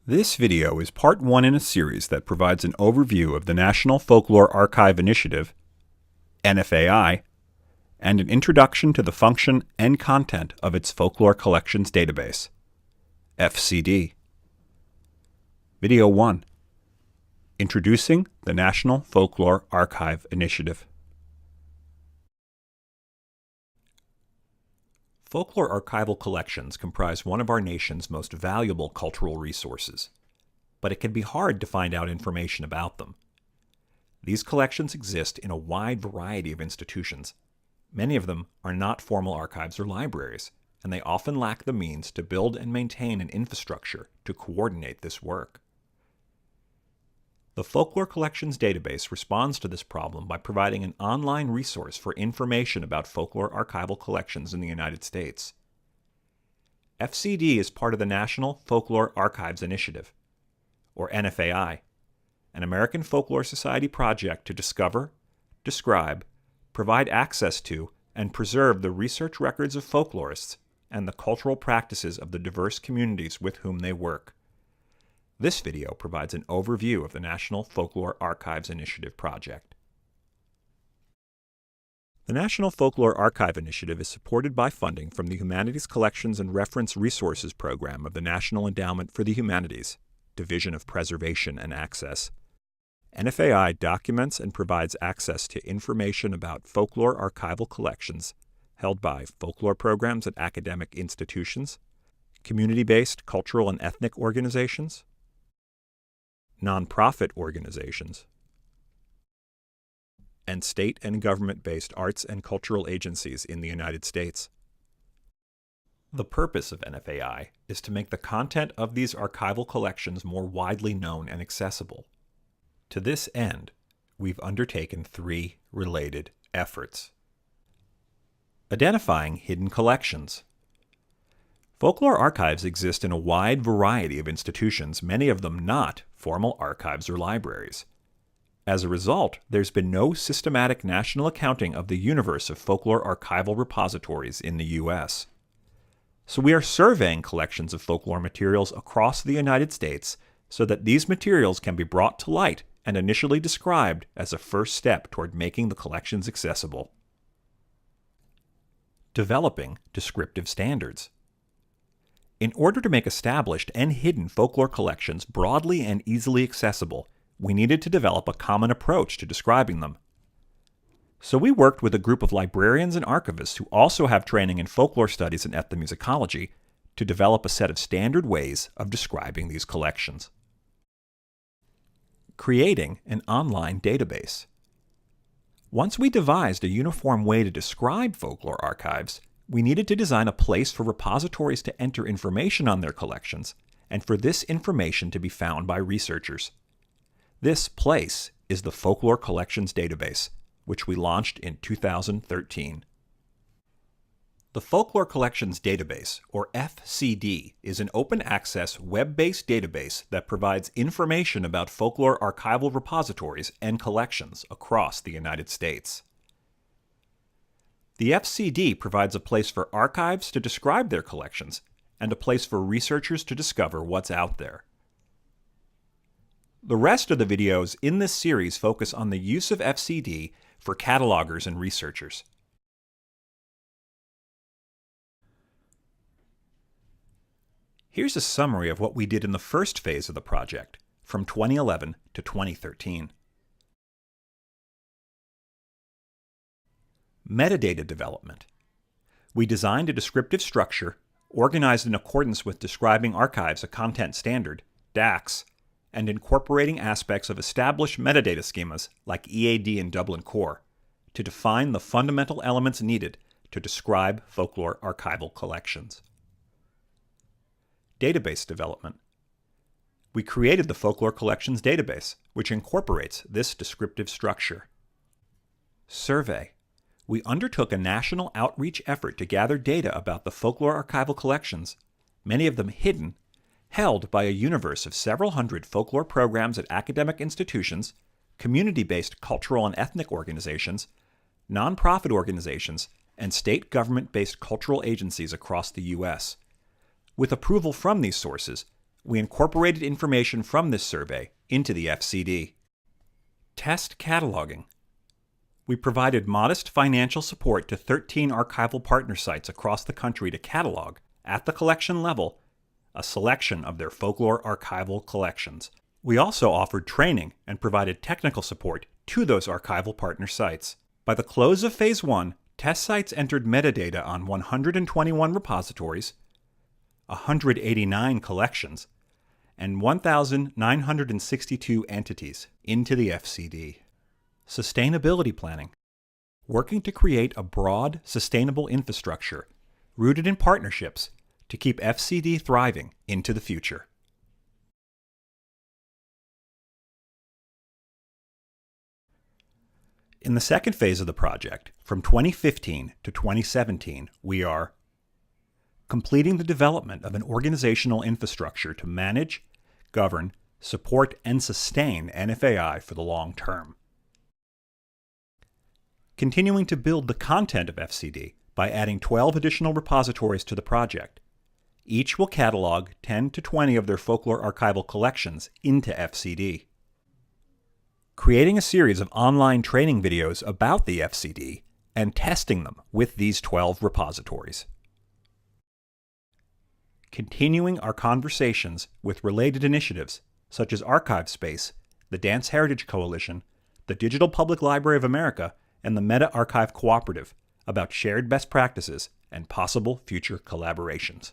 This video is part one in a series that provides an overview of the National Folklore Archive Initiative, NFAI, and an introduction to the function and content of its Folklore Collections database, FCD. Video 1. Introducing the National Folklore Archive Initiative. Folklore archival collections comprise one of our nation's most valuable cultural resources, but it can be hard to find out information about them. These collections exist in a wide variety of institutions. Many of them are not formal archives or libraries, and they often lack the means to build and maintain an infrastructure to coordinate this work. The Folklore Collections database responds to this problem by providing an online resource for information about folklore archival collections in the United States. FCD is part of the National Folklore Archives Initiative, or NFAI, an American Folklore Society project to discover, describe, provide access to, and preserve the research records of folklorists and the cultural practices of the diverse communities with whom they work. This video provides an overview of the National Folklore Archives Initiative project. The National Folklore Archive Initiative is supported by funding from the Humanities Collections and Reference Resources Program of the National Endowment for the Humanities, Division of Preservation and Access. NFAI documents and provides access to information about folklore archival collections held by folklore programs at academic institutions, community-based cultural and ethnic organizations, nonprofit organizations, and state and government-based arts and cultural agencies in the United States. The purpose of NFAI is to make the content of these archival collections more widely known and accessible. To this end, we've undertaken three related efforts. Identifying hidden collections. Folklore archives exist in a wide variety of institutions, many of them not formal archives or libraries. As a result, there's been no systematic national accounting of the universe of folklore archival repositories in the U.S. So we are surveying collections of folklore materials across the United States so that these materials can be brought to light and initially described as a first step toward making the collections accessible. Developing descriptive standards. In order to make established and hidden folklore collections broadly and easily accessible, we needed to develop a common approach to describing them. So we worked with a group of librarians and archivists who also have training in folklore studies and ethnomusicology to develop a set of standard ways of describing these collections. Creating an online database. Once we devised a uniform way to describe folklore archives, we needed to design a place for repositories to enter information on their collections, and for this information to be found by researchers. This place is the Folklore Collections database, which we launched in 2013. The Folklore Collections database, or FCD, is an open-access, web-based database that provides information about folklore archival repositories and collections across the United States. The FCD provides a place for archives to describe their collections and a place for researchers to discover what's out there. The rest of the videos in this series focus on the use of FCD for catalogers and researchers. Here's a summary of what we did in the first phase of the project, from 2011 to 2013. Metadata development. We designed a descriptive structure, organized in accordance with Describing Archives, a Content Standard, DAX, and incorporating aspects of established metadata schemas like EAD and Dublin Core to define the fundamental elements needed to describe folklore archival collections. Database development. We created the Folklore Collections database, which incorporates this descriptive structure. Survey. We undertook a national outreach effort to gather data about the folklore archival collections, many of them hidden, held by a universe of several hundred folklore programs at academic institutions, community-based cultural and ethnic organizations, nonprofit organizations, and state government-based cultural agencies across the U.S. With approval from these sources, we incorporated information from this survey into the FCD. Test cataloging. We provided modest financial support to 13 archival partner sites across the country to catalog, at the collection level, a selection of their folklore archival collections. We also offered training and provided technical support to those archival partner sites. By the close of Phase 1, test sites entered metadata on 121 repositories, 189 collections, and 1,962 entities into the FCD. Sustainability planning. Working to create a broad, sustainable infrastructure rooted in partnerships to keep FCD thriving into the future. In the second phase of the project, from 2015 to 2017, we are completing the development of an organizational infrastructure to manage, govern, support, and sustain NFAI for the long term. Continuing to build the content of FCD by adding 12 additional repositories to the project. Each will catalog 10 to 20 of their folklore archival collections into FCD. Creating a series of online training videos about the FCD and testing them with these 12 repositories. Continuing our conversations with related initiatives such as ArchiveSpace, the Dance Heritage Coalition, the Digital Public Library of America, and the Meta Archive Cooperative about shared best practices and possible future collaborations.